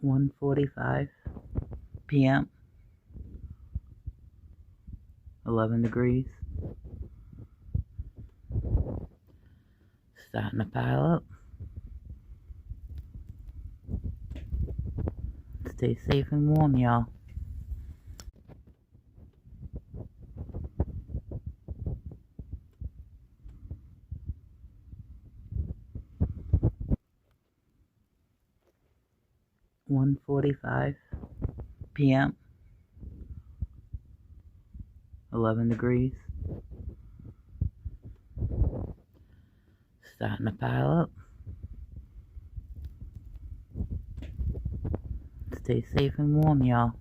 1:45 p.m. 11 degrees. Starting to pile up. Stay safe and warm, y'all. (1:45 p.m.) 11 degrees. Starting to pile up. Stay safe and warm, y'all.